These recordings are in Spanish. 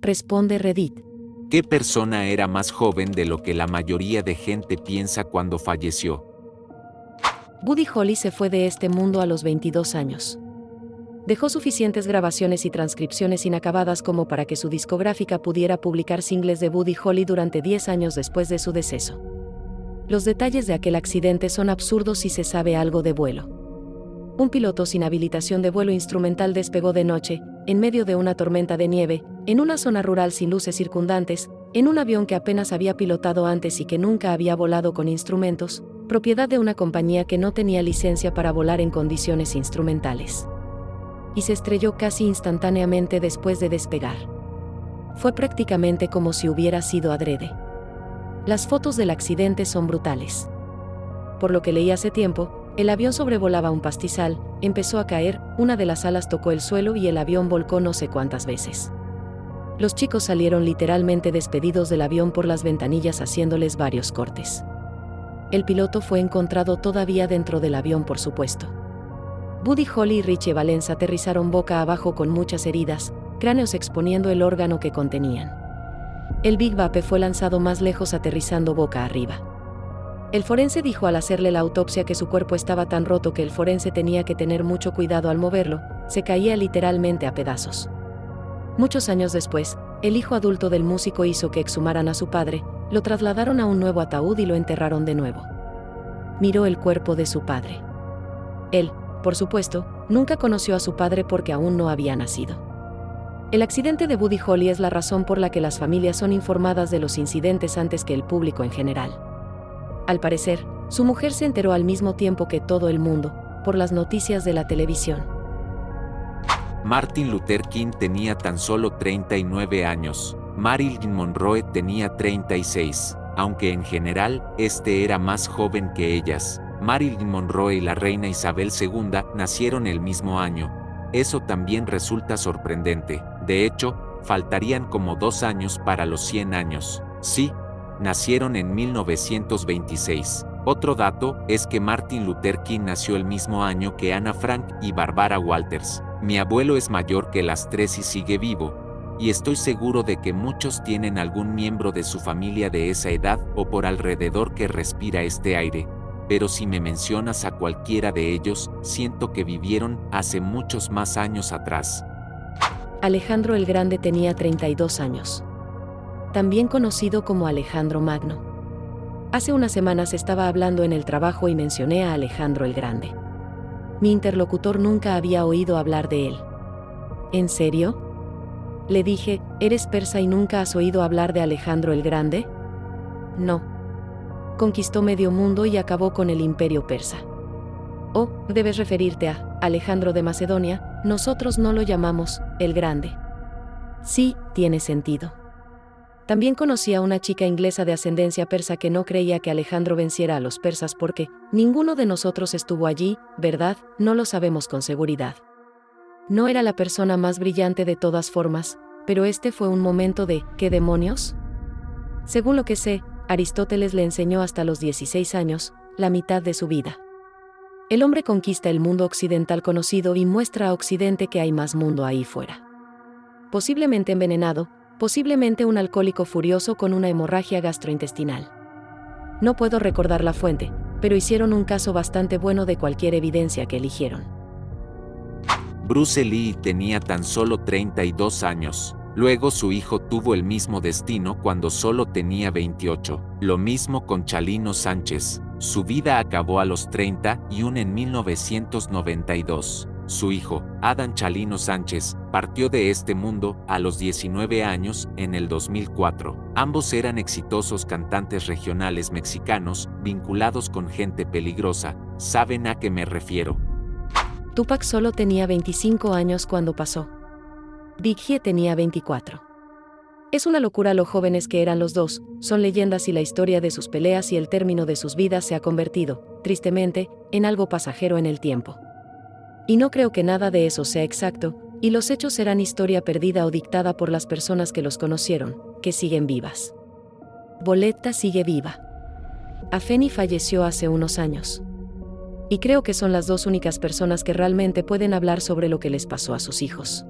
responde Reddit. ¿Qué persona era más joven de lo que la mayoría de gente piensa cuando falleció? Buddy Holly se fue de este mundo a los 22 años. Dejó suficientes grabaciones y transcripciones inacabadas como para que su discográfica pudiera publicar singles de Buddy Holly durante 10 años después de su deceso. Los detalles de aquel accidente son absurdos si se sabe algo de vuelo. Un piloto sin habilitación de vuelo instrumental despegó de noche, en medio de una tormenta de nieve, en una zona rural sin luces circundantes, en un avión que apenas había pilotado antes y que nunca había volado con instrumentos, propiedad de una compañía que no tenía licencia para volar en condiciones instrumentales. Y se estrelló casi instantáneamente después de despegar. Fue prácticamente como si hubiera sido adrede. Las fotos del accidente son brutales. Por lo que leí hace tiempo, el avión sobrevolaba un pastizal, empezó a caer, una de las alas tocó el suelo y el avión volcó no sé cuántas veces. Los chicos salieron literalmente despedidos del avión por las ventanillas haciéndoles varios cortes. El piloto fue encontrado todavía dentro del avión, por supuesto. Buddy Holly y Richie Valens aterrizaron boca abajo con muchas heridas, cráneos exponiendo el órgano que contenían. El Big Vape fue lanzado más lejos aterrizando boca arriba. El forense dijo al hacerle la autopsia que su cuerpo estaba tan roto que el forense tenía que tener mucho cuidado al moverlo, se caía literalmente a pedazos. Muchos años después, el hijo adulto del músico hizo que exhumaran a su padre, lo trasladaron a un nuevo ataúd y lo enterraron de nuevo. Miró el cuerpo de su padre. Él, por supuesto, nunca conoció a su padre porque aún no había nacido. El accidente de Buddy Holly es la razón por la que las familias son informadas de los incidentes antes que el público en general. Al parecer, su mujer se enteró al mismo tiempo que todo el mundo, por las noticias de la televisión. Martin Luther King tenía tan solo 39 años. Marilyn Monroe tenía 36, aunque en general, este era más joven que ellas. Marilyn Monroe y la reina Isabel II nacieron el mismo año. Eso también resulta sorprendente. De hecho, faltarían como 2 años para los 100 años. Sí, nacieron en 1926. Otro dato es que Martin Luther King nació el mismo año que Ana Frank y Barbara Walters. Mi abuelo es mayor que las tres y sigue vivo, y estoy seguro de que muchos tienen algún miembro de su familia de esa edad o por alrededor que respira este aire. Pero si me mencionas a cualquiera de ellos, siento que vivieron hace muchos más años atrás. Alejandro el Grande tenía 32 años. También conocido como Alejandro Magno. Hace unas semanas estaba hablando en el trabajo y mencioné a Alejandro el Grande. Mi interlocutor nunca había oído hablar de él. ¿En serio? Le dije, ¿eres persa y nunca has oído hablar de Alejandro el Grande? No. Conquistó medio mundo y acabó con el imperio persa. Oh, debes referirte a Alejandro de Macedonia, nosotros no lo llamamos el Grande. Sí, tiene sentido. También conocí a una chica inglesa de ascendencia persa que no creía que Alejandro venciera a los persas porque ninguno de nosotros estuvo allí, ¿verdad? No lo sabemos con seguridad. No era la persona más brillante de todas formas, pero este fue un momento de ¿qué demonios? Según lo que sé, Aristóteles le enseñó hasta los 16 años, la mitad de su vida. El hombre conquista el mundo occidental conocido y muestra a Occidente que hay más mundo ahí fuera. Posiblemente envenenado, posiblemente un alcohólico furioso con una hemorragia gastrointestinal. No puedo recordar la fuente, pero hicieron un caso bastante bueno de cualquier evidencia que eligieron. Bruce Lee tenía tan solo 32 años. Luego su hijo tuvo el mismo destino cuando solo tenía 28. Lo mismo con Chalino Sánchez. Su vida acabó a los 31 en 1992. Su hijo, Adam Chalino Sánchez, partió de este mundo a los 19 años en el 2004. Ambos eran exitosos cantantes regionales mexicanos, vinculados con gente peligrosa. ¿Saben a qué me refiero? Tupac solo tenía 25 años cuando pasó. Biggie tenía 24. Es una locura lo jóvenes que eran los dos, son leyendas y la historia de sus peleas y el término de sus vidas se ha convertido, tristemente, en algo pasajero en el tiempo. Y no creo que nada de eso sea exacto, y los hechos serán historia perdida o dictada por las personas que los conocieron, que siguen vivas. Boletta sigue viva. Afeni falleció hace unos años. Y creo que son las dos únicas personas que realmente pueden hablar sobre lo que les pasó a sus hijos.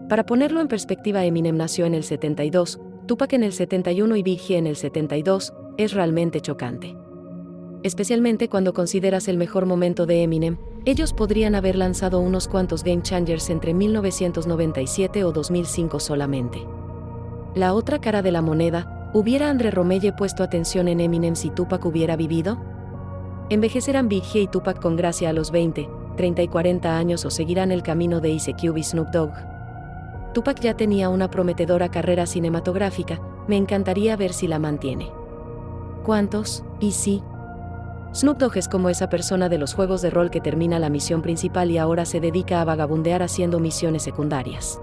Para ponerlo en perspectiva, Eminem nació en el 72, Tupac en el 71 y Biggie en el 72, es realmente chocante. Especialmente cuando consideras el mejor momento de Eminem, ellos podrían haber lanzado unos cuantos Game Changers entre 1997 o 2005 solamente. La otra cara de la moneda, ¿hubiera Andre Romelle puesto atención en Eminem si Tupac hubiera vivido? ¿Envejecerán Biggie y Tupac con gracia a los 20, 30 y 40 años o seguirán el camino de Ice Cube y Snoop Dogg? Tupac ya tenía una prometedora carrera cinematográfica, me encantaría ver si la mantiene. ¿Cuántos? ¿Y sí? Snoop Dogg es como esa persona de los juegos de rol que termina la misión principal y ahora se dedica a vagabundear haciendo misiones secundarias.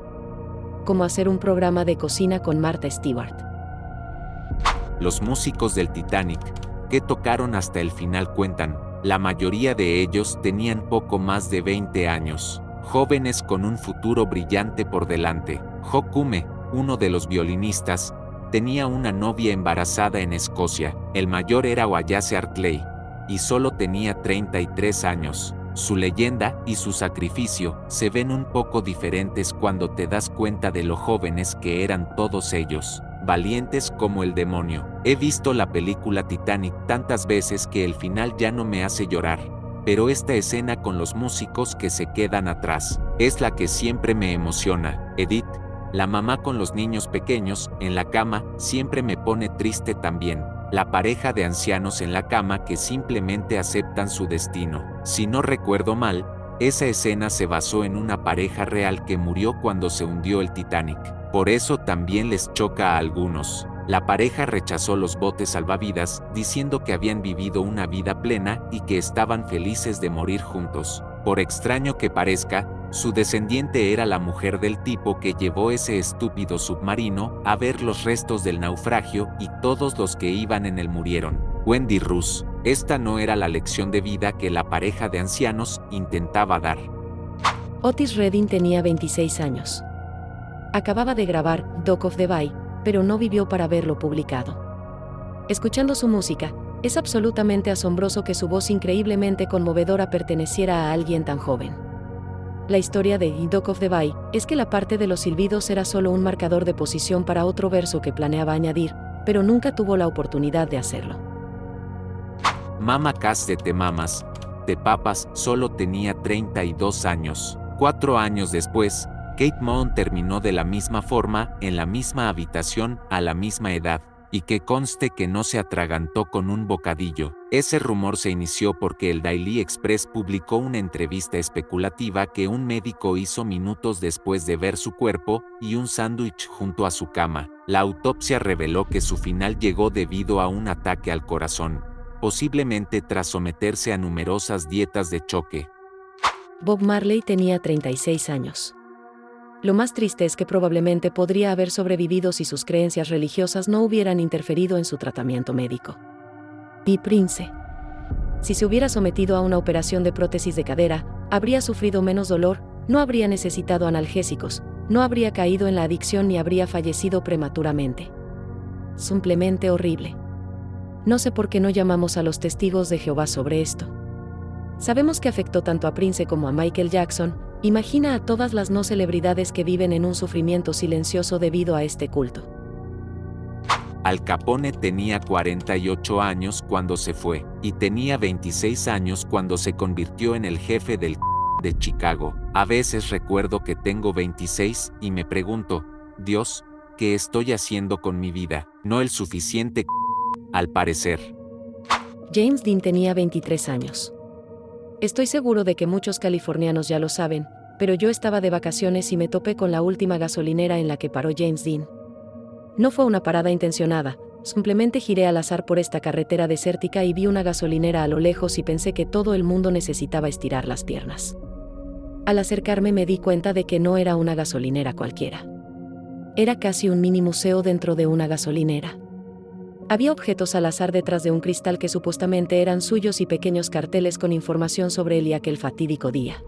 Como hacer un programa de cocina con Martha Stewart. Los músicos del Titanic, que tocaron hasta el final, cuentan, la mayoría de ellos tenían poco más de 20 años, jóvenes con un futuro brillante por delante. Joe Kume, uno de los violinistas, tenía una novia embarazada en Escocia. El mayor era Wallace Hartley, y solo tenía 33 años. Su leyenda y su sacrificio se ven un poco diferentes cuando te das cuenta de lo jóvenes que eran todos ellos, valientes como el demonio. He visto la película Titanic tantas veces que el final ya no me hace llorar, pero esta escena con los músicos que se quedan atrás es la que siempre me emociona. Edith, la mamá con los niños pequeños en la cama, siempre me pone triste también. La pareja de ancianos en la cama que simplemente aceptan su destino. Si no recuerdo mal, esa escena se basó en una pareja real que murió cuando se hundió el Titanic. Por eso también les choca a algunos. La pareja rechazó los botes salvavidas, diciendo que habían vivido una vida plena y que estaban felices de morir juntos. Por extraño que parezca, su descendiente era la mujer del tipo que llevó ese estúpido submarino a ver los restos del naufragio y todos los que iban en él murieron. Wendy Roos, esta no era la lección de vida que la pareja de ancianos intentaba dar. Otis Redding tenía 26 años. Acababa de grabar Dock of the Bay, pero no vivió para verlo publicado. Escuchando su música, es absolutamente asombroso que su voz increíblemente conmovedora perteneciera a alguien tan joven. La historia de Dock of the Bay es que la parte de los silbidos era solo un marcador de posición para otro verso que planeaba añadir, pero nunca tuvo la oportunidad de hacerlo. Mama Cass de Te Mamas, Te Papas solo tenía 32 años. 4 años después, Kate Moon terminó de la misma forma, en la misma habitación, a la misma edad. Y que conste que no se atragantó con un bocadillo. Ese rumor se inició porque el Daily Express publicó una entrevista especulativa que un médico hizo minutos después de ver su cuerpo y un sándwich junto a su cama. La autopsia reveló que su final llegó debido a un ataque al corazón, posiblemente tras someterse a numerosas dietas de choque. Bob Marley tenía 36 años. Lo más triste es que probablemente podría haber sobrevivido si sus creencias religiosas no hubieran interferido en su tratamiento médico. Y Prince. Si se hubiera sometido a una operación de prótesis de cadera, habría sufrido menos dolor, no habría necesitado analgésicos, no habría caído en la adicción ni habría fallecido prematuramente. Simplemente horrible. No sé por qué no llamamos a los testigos de Jehová sobre esto. Sabemos que afectó tanto a Prince como a Michael Jackson. Imagina a todas las no celebridades que viven en un sufrimiento silencioso debido a este culto. Al Capone tenía 48 años cuando se fue, y tenía 26 años cuando se convirtió en el jefe del de Chicago. A veces recuerdo que tengo 26 y me pregunto, Dios, ¿qué estoy haciendo con mi vida? No el suficiente, al parecer. James Dean tenía 23 años. Estoy seguro de que muchos californianos ya lo saben, pero yo estaba de vacaciones y me topé con la última gasolinera en la que paró James Dean. No fue una parada intencionada, simplemente giré al azar por esta carretera desértica y vi una gasolinera a lo lejos y pensé que todo el mundo necesitaba estirar las piernas. Al acercarme me di cuenta de que no era una gasolinera cualquiera. Era casi un mini museo dentro de una gasolinera. Había objetos al azar detrás de un cristal que supuestamente eran suyos y pequeños carteles con información sobre él y aquel fatídico día.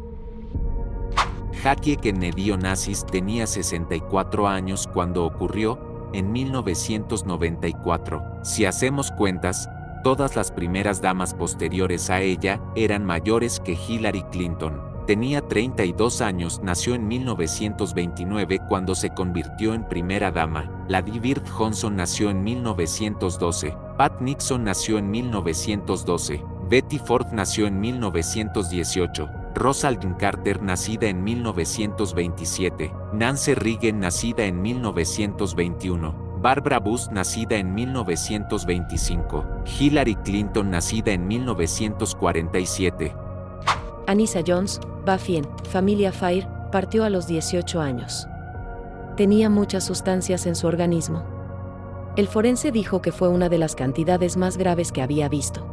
Jackie Kennedy Onassis tenía 64 años cuando ocurrió, en 1994. Si hacemos cuentas, todas las primeras damas posteriores a ella eran mayores que Hillary Clinton. Tenía 32 años, nació en 1929 cuando se convirtió en primera dama. Lady Bird Johnson nació en 1912. Pat Nixon nació en 1912. Betty Ford nació en 1918. Rosalind Carter nacida en 1927. Nancy Reagan nacida en 1921. Barbara Bush nacida en 1925. Hillary Clinton nacida en 1947. Anissa Jones, Buffy en Familia Fire, partió a los 18 años. Tenía muchas sustancias en su organismo. El forense dijo que fue una de las cantidades más graves que había visto.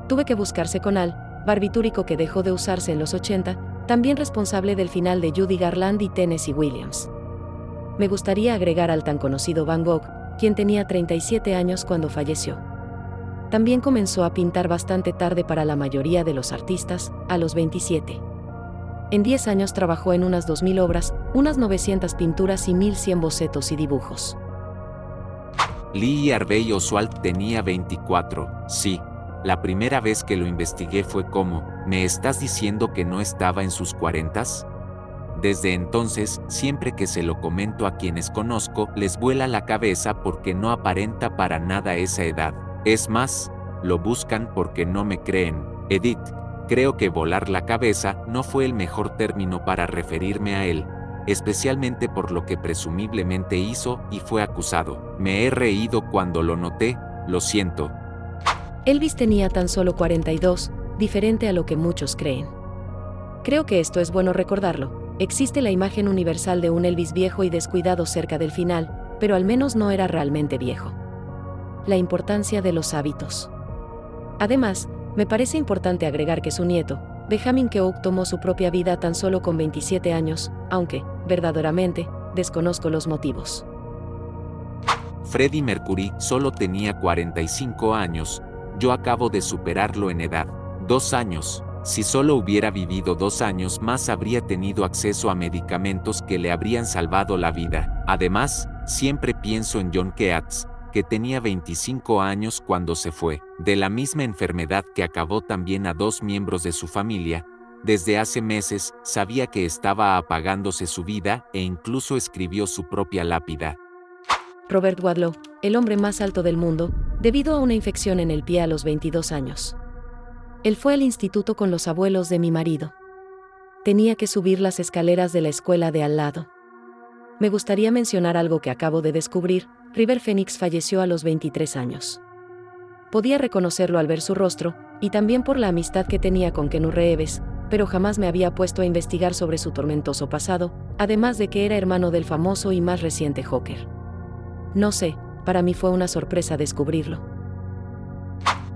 Tuve que buscarse con Al, barbitúrico que dejó de usarse en los 80, también responsable del final de Judy Garland y Tennessee Williams. Me gustaría agregar al tan conocido Van Gogh, quien tenía 37 años cuando falleció. También comenzó a pintar bastante tarde para la mayoría de los artistas, a los 27. En 10 años trabajó en unas 2.000 obras, unas 900 pinturas y 1.100 bocetos y dibujos. Lee Harvey Oswald tenía 24. Sí, la primera vez que lo investigué fue como, ¿me estás diciendo que no estaba en sus 40s? Desde entonces, siempre que se lo comento a quienes conozco, les vuela la cabeza porque no aparenta para nada esa edad. Es más, lo buscan porque no me creen. Edith, creo que volar la cabeza no fue el mejor término para referirme a él, especialmente por lo que presumiblemente hizo y fue acusado. Me he reído cuando lo noté, lo siento. Elvis tenía tan solo 42, diferente a lo que muchos creen. Creo que esto es bueno recordarlo. Existe la imagen universal de un Elvis viejo y descuidado cerca del final, pero al menos no era realmente viejo. La importancia de los hábitos. Además, me parece importante agregar que su nieto, Benjamin Keough, tomó su propia vida tan solo con 27 años, aunque, verdaderamente, desconozco los motivos. Freddie Mercury solo tenía 45 años, yo acabo de superarlo en edad. 2 años. Si solo hubiera vivido 2 años más habría tenido acceso a medicamentos que le habrían salvado la vida. Además, siempre pienso en John Keats, que tenía 25 años cuando se fue, de la misma enfermedad que acabó también a 2 miembros de su familia. Desde hace meses, sabía que estaba apagándose su vida e incluso escribió su propia lápida. Robert Wadlow, el hombre más alto del mundo, debido a una infección en el pie a los 22 años. Él fue al instituto con los abuelos de mi marido. Tenía que subir las escaleras de la escuela de al lado. Me gustaría mencionar algo que acabo de descubrir. River Phoenix falleció a los 23 años. Podía reconocerlo al ver su rostro, y también por la amistad que tenía con Keanu Reeves, pero jamás me había puesto a investigar sobre su tormentoso pasado, además de que era hermano del famoso y más reciente Joker. No sé, para mí fue una sorpresa descubrirlo.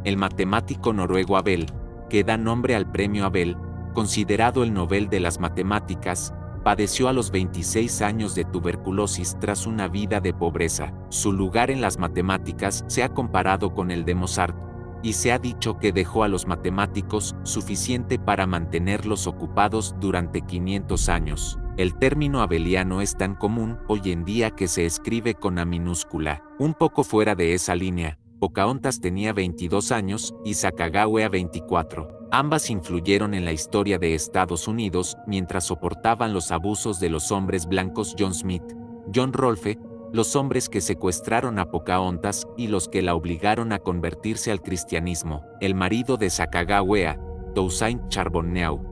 El matemático noruego Abel, que da nombre al premio Abel, considerado el Nobel de las matemáticas, padeció a los 26 años de tuberculosis tras una vida de pobreza. Su lugar en las matemáticas se ha comparado con el de Mozart, y se ha dicho que dejó a los matemáticos suficiente para mantenerlos ocupados durante 500 años. El término abeliano es tan común hoy en día que se escribe con A minúscula. Un poco fuera de esa línea, Pocahontas tenía 22 años y Sacagawea 24. Ambas influyeron en la historia de Estados Unidos mientras soportaban los abusos de los hombres blancos John Smith, John Rolfe, los hombres que secuestraron a Pocahontas y los que la obligaron a convertirse al cristianismo. El marido de Sacagawea, Toussaint Charbonneau,